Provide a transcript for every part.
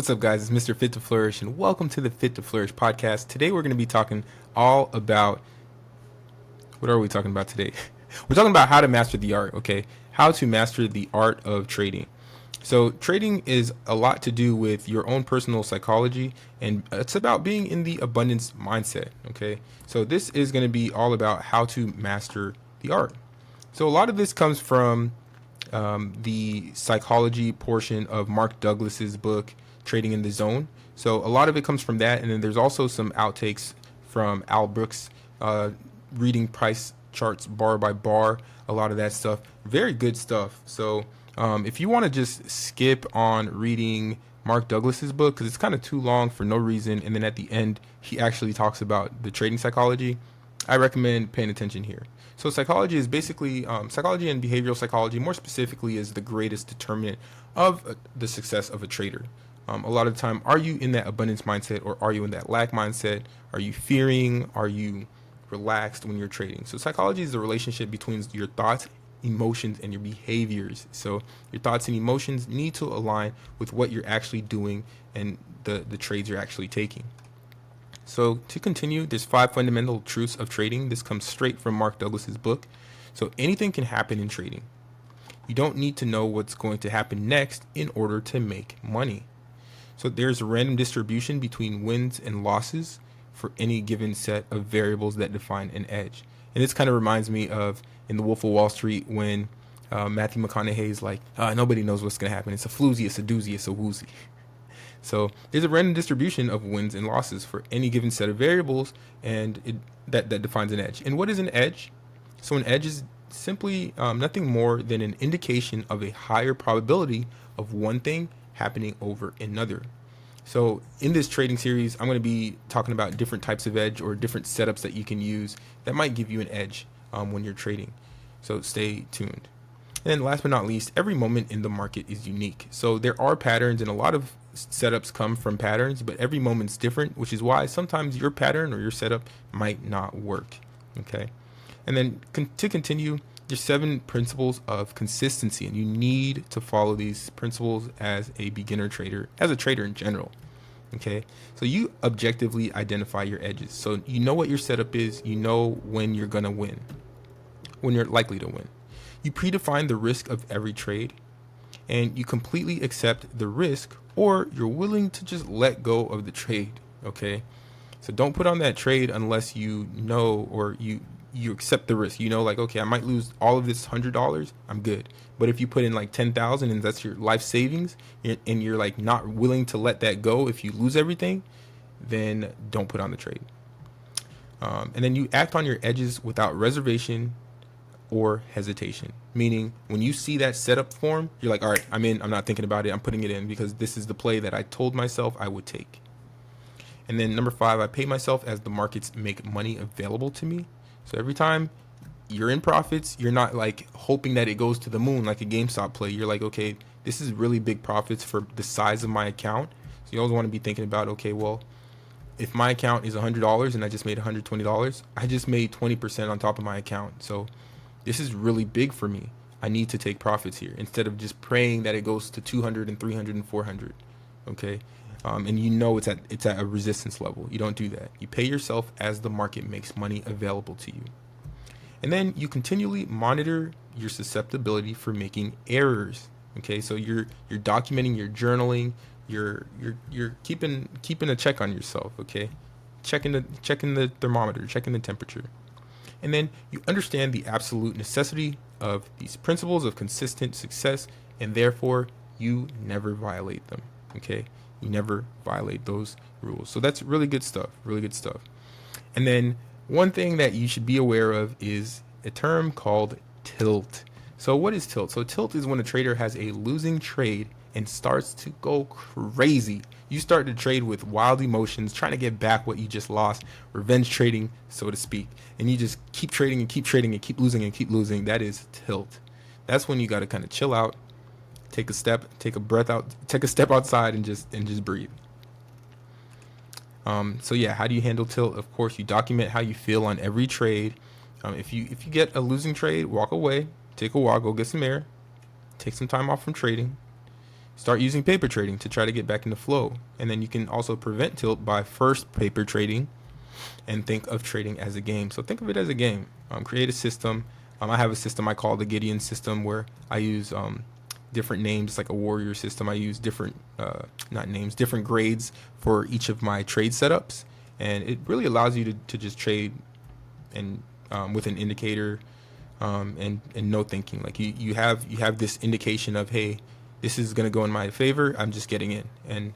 What's up, guys? It's Mr. Fit to Flourish, and welcome to the Fit to Flourish podcast. Today, we're going to be talking all about what are we talking about today? We're talking about how to master the art, okay? How to master the art of trading. So, trading is a lot to do with your own personal psychology, and it's about being in the abundance mindset, okay? So, this is going to be all about how to master the art. So, a lot of this comes from the psychology portion of Mark Douglas's book, Trading in the Zone. So a lot of it comes from that, and then there's also some outtakes from Al Brooks, reading price charts bar by bar, a lot of that stuff. Very good stuff. So if you want to just skip on reading Mark Douglas's book, because it's kind of too long for no reason, and then at the end he actually talks about the trading psychology, I recommend paying attention here. So psychology is basically, psychology and behavioral psychology more specifically is the greatest determinant of the success of a trader. A lot of the time, are you in that abundance mindset or are you in that lack mindset? Are you fearing? Are you relaxed when you're trading? So psychology is the relationship between your thoughts, emotions, and your behaviors. So your thoughts and emotions need to align with what you're actually doing and the trades you're actually taking. So to continue, there's 5 fundamental truths of trading. This comes straight from Mark Douglas's book. So anything can happen in trading. You don't need to know what's going to happen next in order to make money. So there's a random distribution between wins and losses for any given set of variables that define an edge. And this kind of reminds me of in The Wolf of Wall Street when Matthew McConaughey's like, nobody knows what's going to happen. It's a floozy, it's a doozy, it's a woozy. So there's a random distribution of wins and losses for any given set of variables, and that defines an edge. And what is an edge? So an edge is simply nothing more than an indication of a higher probability of one thing happening over another. So in this trading series, I'm going to be talking about different types of edge or different setups that you can use that might give you an edge when you're trading. So stay tuned. And then last but not least, every moment in the market is unique. So there are patterns, and a lot of setups come from patterns, but every moment's different, which is why sometimes your pattern or your setup might not work. Okay. And then to continue, there's 7 principles of consistency, and you need to follow these principles as a beginner trader, as a trader in general. Okay. So you objectively identify your edges. So you know what your setup is. You know when you're going to win, when you're likely to win. You predefine the risk of every trade, and you completely accept the risk, or you're willing to just let go of the trade. Okay. So don't put on that trade unless you know, or you accept the risk. You know, like, okay, I might lose all of this $100. I'm good. But if you put in like 10,000 and that's your life savings, and you're like not willing to let that go if you lose everything, then don't put on the trade. And then you act on your edges without reservation or hesitation. Meaning when you see that setup form, you're like, all right, I'm in. I'm not thinking about it. I'm putting it in because this is the play that I told myself I would take. And then number 5, I pay myself as the markets make money available to me. So every time you're in profits, you're not like hoping that it goes to the moon like a GameStop play. You're like, okay, this is really big profits for the size of my account. So you always want to be thinking about, okay, well, if my account is $100 and I just made $120, I just made 20% on top of my account. So this is really big for me. I need to take profits here instead of just praying that it goes to 200 and 300 and 400. Okay. And you know it's at a resistance level. You don't do that. You pay yourself as the market makes money available to you. And then you continually monitor your susceptibility for making errors. Okay, so you're documenting, you're journaling, you're keeping a check on yourself. Okay, checking the thermometer, checking the temperature. And then you understand the absolute necessity of these principles of consistent success, and therefore you never violate them. Okay. You never violate those rules. So that's really good stuff. Really good stuff. And then one thing that you should be aware of is a term called tilt. So what is tilt? So tilt is when a trader has a losing trade and starts to go crazy. You start to trade with wild emotions, trying to get back what you just lost, revenge trading, so to speak. And you just keep trading and keep trading and keep losing and keep losing. That is tilt. That's when you got to kind of chill out. Take a step, take a breath out, take a step outside and just breathe. So yeah, how do you handle tilt? Of course, you document how you feel on every trade. If you get a losing trade, walk away, take a walk, go get some air, take some time off from trading. start using paper trading to try to get back into flow. And then you can also prevent tilt by first paper trading and think of trading as a game. So think of it as a game. Create a system. I have a system I call the Gideon system, where I use different names, like a warrior system. I use different, different grades for each of my trade setups. And it really allows you to just trade and with an indicator and no thinking. Like you have this indication of, hey, this is going to go in my favor. I'm just getting in. And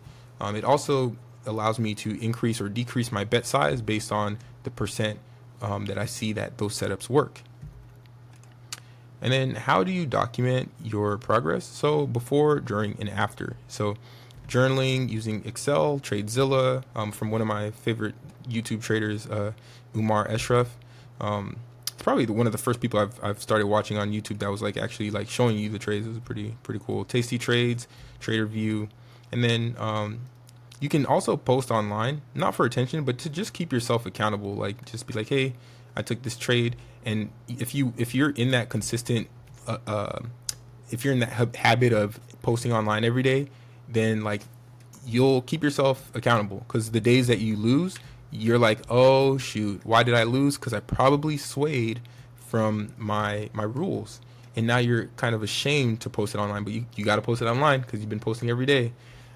it also allows me to increase or decrease my bet size based on the percent that I see that those setups work. And then how do you document your progress? So before, during, and after. So journaling using Excel, TradeZilla, from one of my favorite YouTube traders, Umar Ashraf. It's probably one of the first people I've started watching on YouTube that was like actually like showing you the trades. It was pretty cool. Tasty Trades, Trader View, and then you can also post online, not for attention, but to just keep yourself accountable. Like just be like, hey, I took this trade. And if you're in that consistent, if you're in that habit of posting online every day, then like you'll keep yourself accountable. Because the days that you lose, you're like, oh shoot, why did I lose? Because I probably swayed from my rules. And now you're kind of ashamed to post it online, but you got to post it online because you've been posting every day.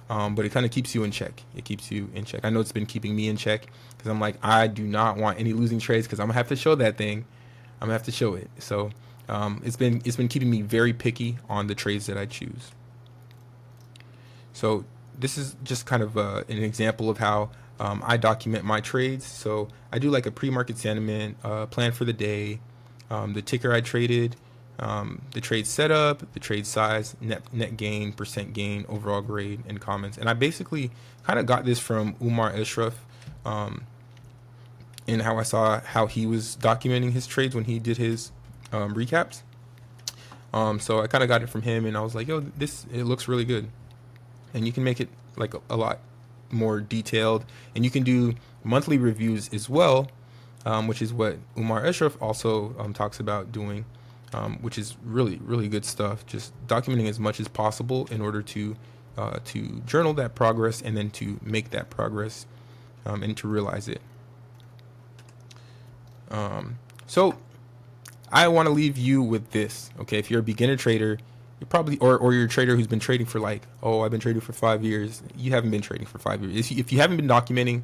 But it kind of keeps you in check. It keeps you in check. I know it's been keeping me in check because I'm like, I do not want any losing trades because I'm gonna have to show that thing. I'm gonna have to show it. So it's been keeping me very picky on the trades that I choose. So this is just kind of an example of how I document my trades. So I do like a pre-market sentiment, plan for the day, the ticker I traded, the trade setup, the trade size, net gain, percent gain, overall grade, and comments. And I basically kind of got this from Umar Ashraf, and how I saw how he was documenting his trades when he did his recaps. So I kind of got it from him, and I was like, yo, it looks really good. And you can make it like a lot more detailed, and you can do monthly reviews as well, which is what Umar Ashraf also talks about doing. Which is really, really good stuff. Just documenting as much as possible in order to journal that progress and then to make that progress and to realize it. So I want to leave you with this. Okay, if you're a beginner trader, you're probably or you're a trader who's been trading for like, oh, I've been trading for 5 years. You haven't been trading for 5 years. If you haven't been documenting,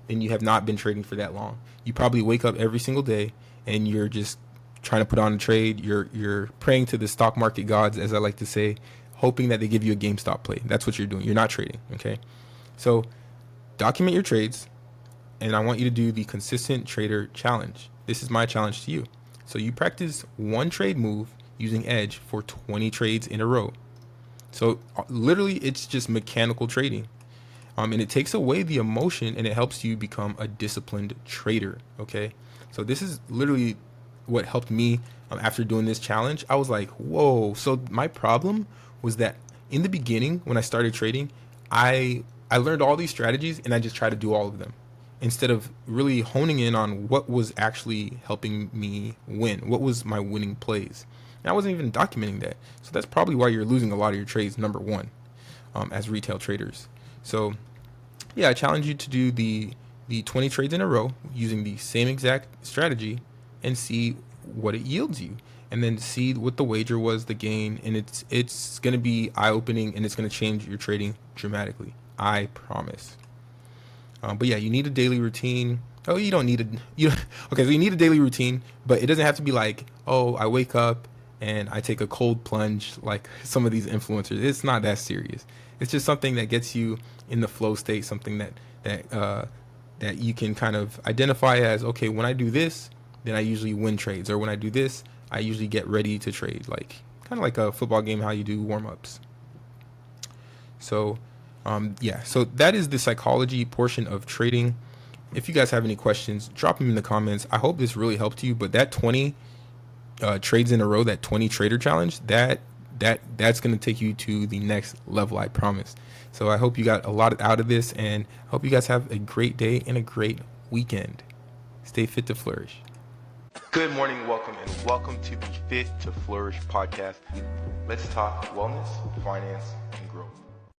then you have not been trading for that long. You probably wake up every single day and you're just trying to put on a trade. You're praying to the stock market gods, as I like to say, hoping that they give you a GameStop play. That's what you're doing. You're not trading. Okay, so document your trades, and I want you to do the consistent trader challenge. This is my challenge to you. So you practice one trade move using Edge for 20 trades in a row. So literally, it's just mechanical trading, and it takes away the emotion and it helps you become a disciplined trader. Okay, so this is literally what helped me after doing this challenge. I was like, whoa. So my problem was that in the beginning, when I started trading, I learned all these strategies and I just tried to do all of them instead of really honing in on what was actually helping me win. What was my winning plays? And I wasn't even documenting that. So that's probably why you're losing a lot of your trades, number one, as retail traders. So yeah, I challenge you to do the 20 trades in a row using the same exact strategy and see what it yields you, and then see what the wager was, the gain, and it's going to be eye-opening, and it's going to change your trading dramatically. I promise. But yeah, you need a daily routine. Oh, you don't need okay, so you need a daily routine, but it doesn't have to be like, oh, I wake up and I take a cold plunge like some of these influencers. It's not that serious. It's just something that gets you in the flow state, something that you can kind of identify as, okay, when I do this, then I usually win trades, or when I do this, I usually get ready to trade, like kind of like a football game, how you do warm-ups. So yeah, so that is the psychology portion of trading. If you guys have any questions, drop them in the comments. I hope this really helped you, but that 20 trades in a row, that 20 trader challenge, that's going to take you to the next level, I promise. So I hope you got a lot out of this, and I hope you guys have a great day and a great weekend. Stay fit to flourish. Good morning, welcome to the Fit to Flourish podcast. Let's talk wellness, finance, and